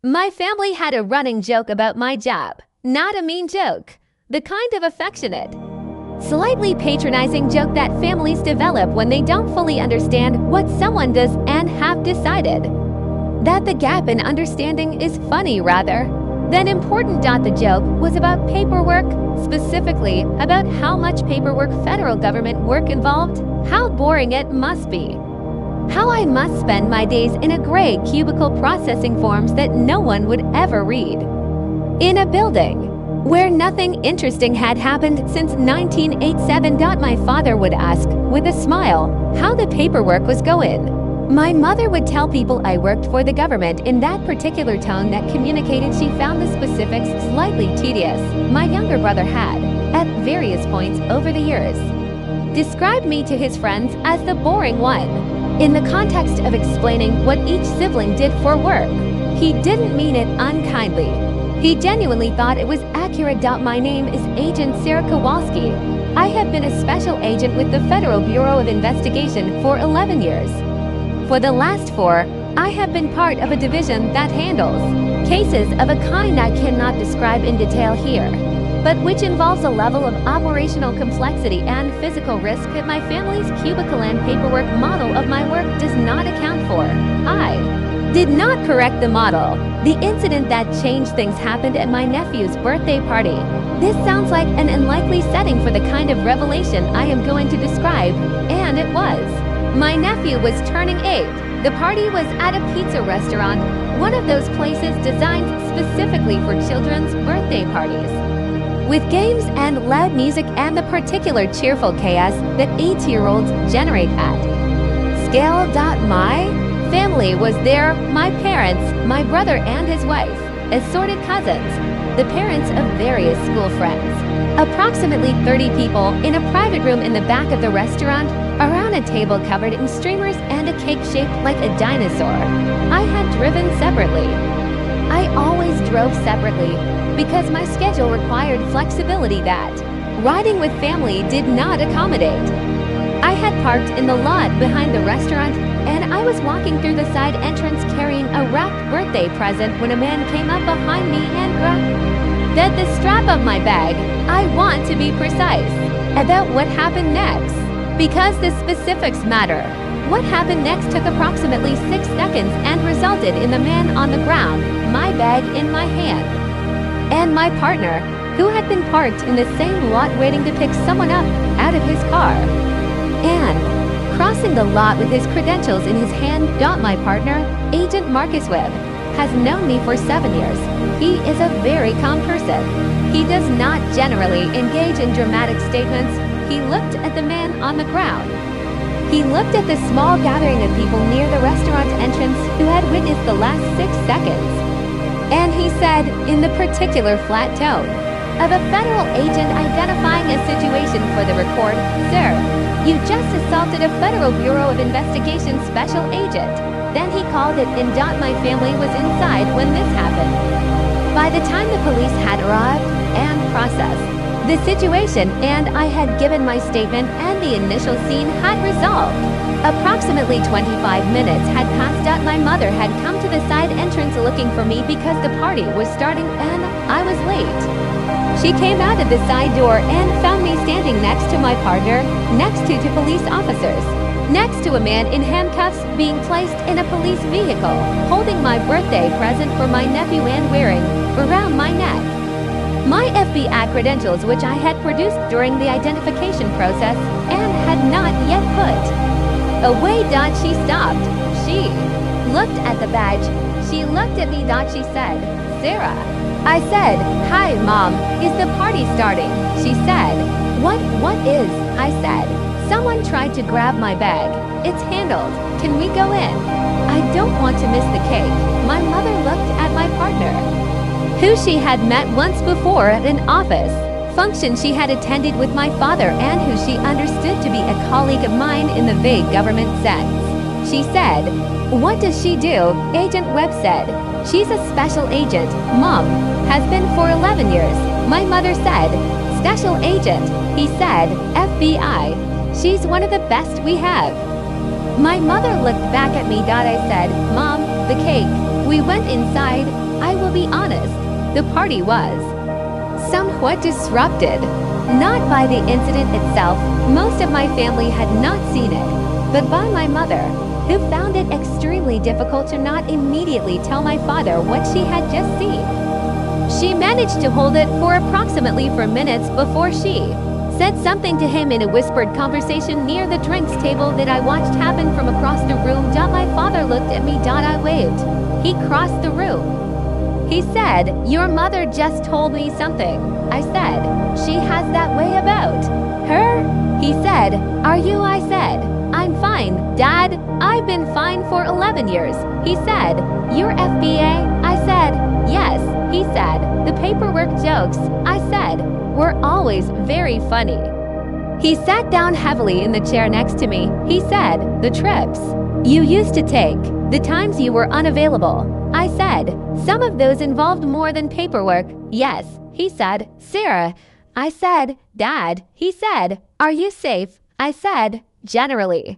My family had a running joke about my job. Not a mean joke. The kind of affectionate, slightly patronizing joke that families develop when they don't fully understand what someone does and have decided that the gap in understanding is funny rather than important. The joke was about paperwork, specifically about how much paperwork federal government work involved, how boring it must be, how I must spend my days in a gray cubicle processing forms that no one would ever read, in a building where nothing interesting had happened since 1987. My father would ask, with a smile, how the paperwork was going. My mother would tell people I worked for the government in that particular tone that communicated she found the specifics slightly tedious. My younger brother had, at various points over the years, described me to his friends as the boring one, in the context of explaining what each sibling did for work. He didn't mean it unkindly. He genuinely thought it was accurate. My name is Agent Sarah Kowalski. I have been a special agent with the Federal Bureau of Investigation for 11 years. For the last 4, I have been part of a division that handles cases of a kind I cannot describe in detail here, but which involves a level of operational complexity and physical risk that my family's cubicle and paperwork model of my work does not account for. I did not correct the model. The incident that changed things happened at my nephew's birthday party. This sounds like an unlikely setting for the kind of revelation I am going to describe, and it was. My nephew was turning 8. The party was at a pizza restaurant, one of those places designed specifically for children's birthday parties, with games and loud music and the particular cheerful chaos that 8-year-olds generate at scale. My family was there, my parents, my brother and his wife, assorted cousins, the parents of various school friends. Approximately 30 people in a private room in the back of the restaurant, around a table covered in streamers and a cake shaped like a dinosaur. I had driven separately. I always drove separately because my schedule required flexibility that riding with family did not accommodate. I had parked in the lot behind the restaurant, and I was walking through the side entrance carrying a wrapped birthday present when a man came up behind me and grabbed the strap of my bag. I want to be precise about what happened next, because the specifics matter. What happened next took approximately 6 seconds and resulted in the man on the ground, my bag in my hand, and my partner, who had been parked in the same lot waiting to pick someone up out of his car, and crossing the lot with his credentials in his hand. My partner, Agent Marcus Webb, has known me for 7 years. He is a very calm person. He does not generally engage in dramatic statements. He looked at the man on the ground. He looked at the small gathering of people near the restaurant entrance who had witnessed the last 6 seconds. And he said, in the particular flat tone of a federal agent identifying a situation for the record, "Sir, you just assaulted a Federal Bureau of Investigation special agent." Then he called it in. My family was inside when this happened. By the time the police had arrived and processed the situation and I had given my statement and the initial scene had resolved, approximately 25 minutes had passed. My mother had come to the side entrance looking for me because the party was starting and I was late. She came out of the side door and found me standing next to my partner, next to 2 police officers, next to a man in handcuffs being placed in a police vehicle, holding my birthday present for my nephew and wearing around my neck my FBI credentials, which I had produced during the identification process and had not yet put away. She stopped. She looked at the badge. She looked at me. She said, "Sarah." I said, "Hi, Mom. Is the party starting?" She said, What is?" I said, "Someone tried to grab my bag. It's handled. Can we go in? I don't want to miss the cake." My mother looked at my partner, who she had met once before at an office function she had attended with my father and who she understood to be a colleague of mine in the vague government sense. She said, "What does she do?" Agent Webb said, "She's a special agent. Mom has been for 11 years." My mother said, "Special agent?" He said, "FBI. She's one of the best we have." My mother looked back at me. I said, "Mom, the cake." We went inside. I will be honest, the party was somewhat disrupted. Not by the incident itself, most of my family had not seen it, but by my mother, who found it extremely difficult to not immediately tell my father what she had just seen. She managed to hold it for approximately 4 minutes before she said something to him in a whispered conversation near the drinks table that I watched happen from across the room. My father looked at me. I waved. He crossed the room. He said, "Your mother just told me something." I said, "She has that way about her?" He said, "Are you?" I said, "I'm fine, Dad. I've been fine for 11 years. He said, "You're FBA?" I said, "Yes." He said, "The paperwork jokes," I said, "were always very funny." He sat down heavily in the chair next to me. He said, "The trips you used to take, the times you were unavailable." I said, "Some of those involved more than paperwork." "Yes," he said. "Sarah." I said, "Dad." He said, "Are you safe?" I said, "Generally.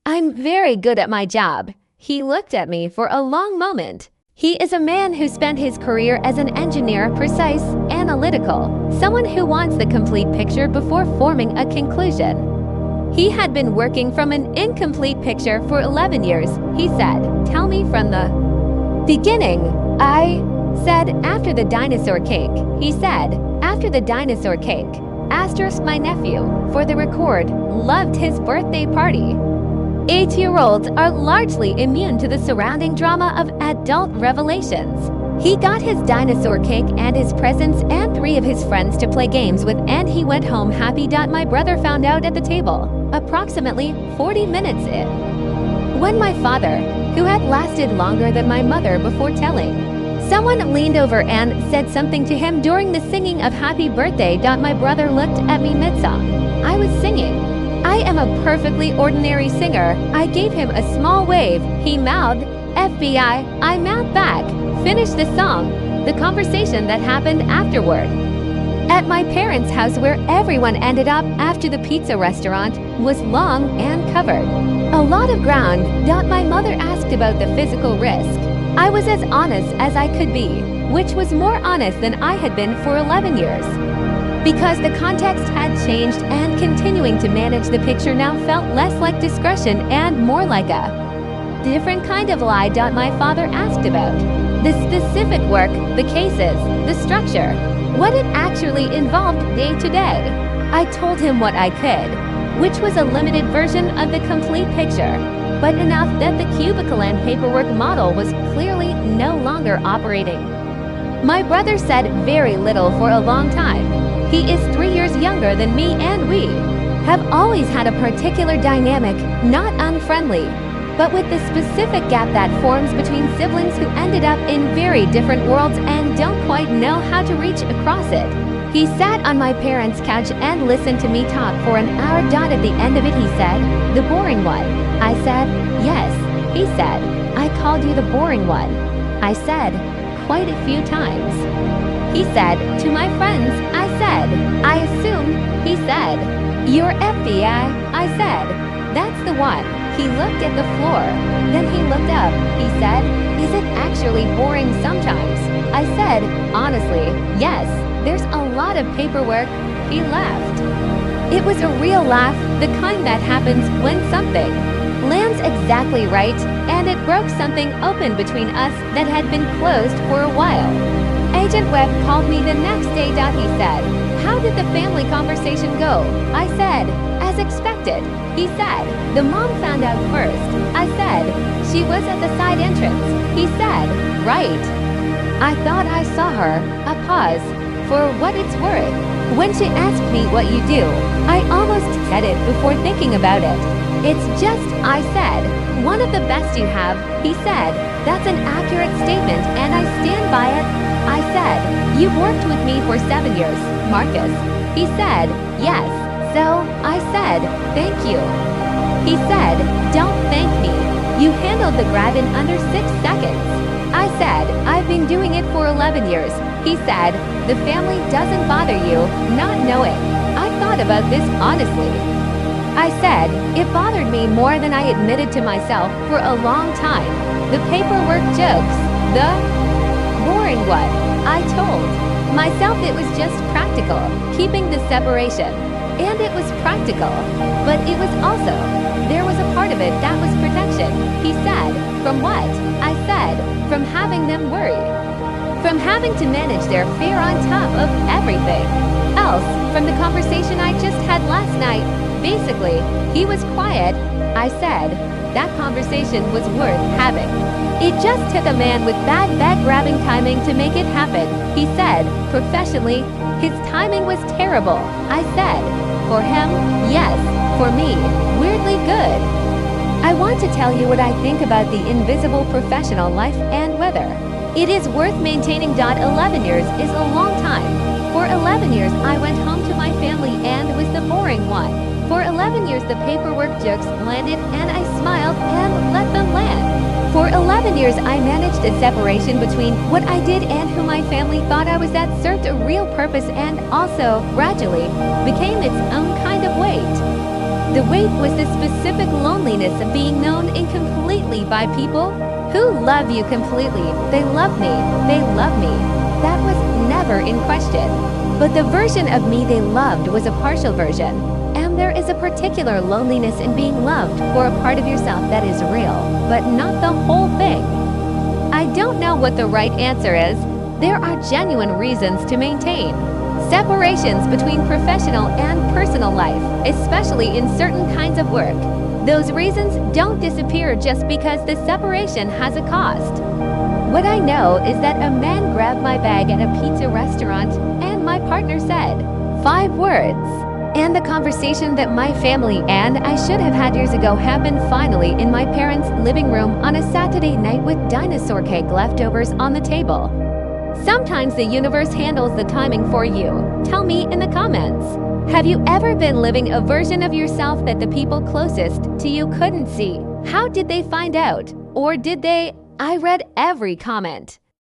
I'm very good at my job." He looked at me for a long moment. He is a man who spent his career as an engineer, precise, analytical, someone who wants the complete picture before forming a conclusion. He had been working from an incomplete picture for 11 years. He said, "Tell me from the beginning." I said, "After the dinosaur cake." He said, "After the dinosaur cake." Asterisk my nephew, for the record, loved his birthday party. 8-year-olds are largely immune to the surrounding drama of adult revelations. He got his dinosaur cake and his presents and 3 of his friends to play games with, and he went home happy. My brother found out at the table, approximately 40 minutes in, when my father, who had lasted longer than my mother before telling, someone leaned over and said something to him during the singing of Happy Birthday. My brother looked at me mid-song. I was singing. I am a perfectly ordinary singer. I gave him a small wave. He mouthed, "FBI." I mouthed back. Finished the song. The conversation that happened afterward at my parents' house, where everyone ended up after the pizza restaurant, was long and covered a lot of ground. My mother asked about the physical risk. I was as honest as I could be, which was more honest than I had been for 11 years. Because the context had changed and continuing to manage the picture now felt less like discretion and more like a different kind of lie. My father asked about the specific work, the cases, the structure, what it actually involved day to day. I told him what I could, which was a limited version of the complete picture, but enough that the cubicle and paperwork model was clearly no longer operating. My brother said very little for a long time. He is 3 years younger than me, and we have always had a particular dynamic, not unfriendly, but with the specific gap that forms between siblings who ended up in very different worlds and don't quite know how to reach across it. He sat on my parents' couch and listened to me talk for an hour. At the end of it, he said, "The boring one." I said, "Yes." He said, "I called you the boring one." I said, "Quite a few times." He said, "To my friends." I said, "I assume." He said, "You're FBI." I said, "That's the one." He looked at the floor. Then he looked up. He said, "Is it actually boring sometimes?" I said, "Honestly, yes. There's a lot of paperwork." He laughed. It was a real laugh, the kind that happens when something lands exactly right, and it broke something open between us that had been closed for a while. Agent Webb called me the next day. He said, "How did the family conversation go?" I said, "As expected." He said, "The mom found out first." I said, "She was at the side entrance." He said, "Right. I thought I saw her." A pause. "For what it's worth, when she asked me what you do, I almost said it before thinking about it. It's just," I said, "one of the best you have." He said, "That's an accurate statement and I stand by it." I said, "You've worked with me for 7 years, Marcus." He said, "Yes." So, I said, "Thank you." He said, "Don't thank me. You handled the grab in under 6 seconds." I said, "I've been doing it for 11 years. He said, "The family doesn't bother you, not knowing." I thought about this honestly. I said, "It bothered me more than I admitted to myself for a long time. The paperwork jokes." The boring one. I told myself it was just practical, keeping the separation. And it was practical. But it was also, there was a part of it that was protection. He said, from what? I said, from having them worried. From having to manage their fear on top of everything else. From the conversation I just had last night. Basically, he was quiet. I said, that conversation was worth having. It just took a man with bad bag-grabbing timing to make it happen. He said, professionally, his timing was terrible. I said, for him, yes. For me, weirdly good. I want to tell you what I think about the invisible professional life and whether it is worth maintaining. 11 years is a long time. For 11 years, I went home to my family and was the boring one. For 11 years, the paperwork jokes landed and I smiled and let them land. For 11 years, I managed a separation between what I did and who my family thought I was that served a real purpose and also, gradually, became its own kind of weight. The weight was the specific loneliness of being known incompletely by people who love you completely. They love me. They love me. That was never in question. But the version of me they loved was a partial version. And there is a particular loneliness in being loved for a part of yourself that is real, but not the whole thing. I don't know what the right answer is. There are genuine reasons to maintain separations between professional and personal life, especially in certain kinds of work. Those reasons don't disappear just because the separation has a cost. What I know is that a man grabbed my bag at a pizza restaurant and my partner said 5 words. And the conversation that my family and I should have had years ago happened finally in my parents' living room on a Saturday night with dinosaur cake leftovers on the table. Sometimes the universe handles the timing for you. Tell me in the comments. Have you ever been living a version of yourself that the people closest to you couldn't see? How did they find out? Or did they? I read every comment.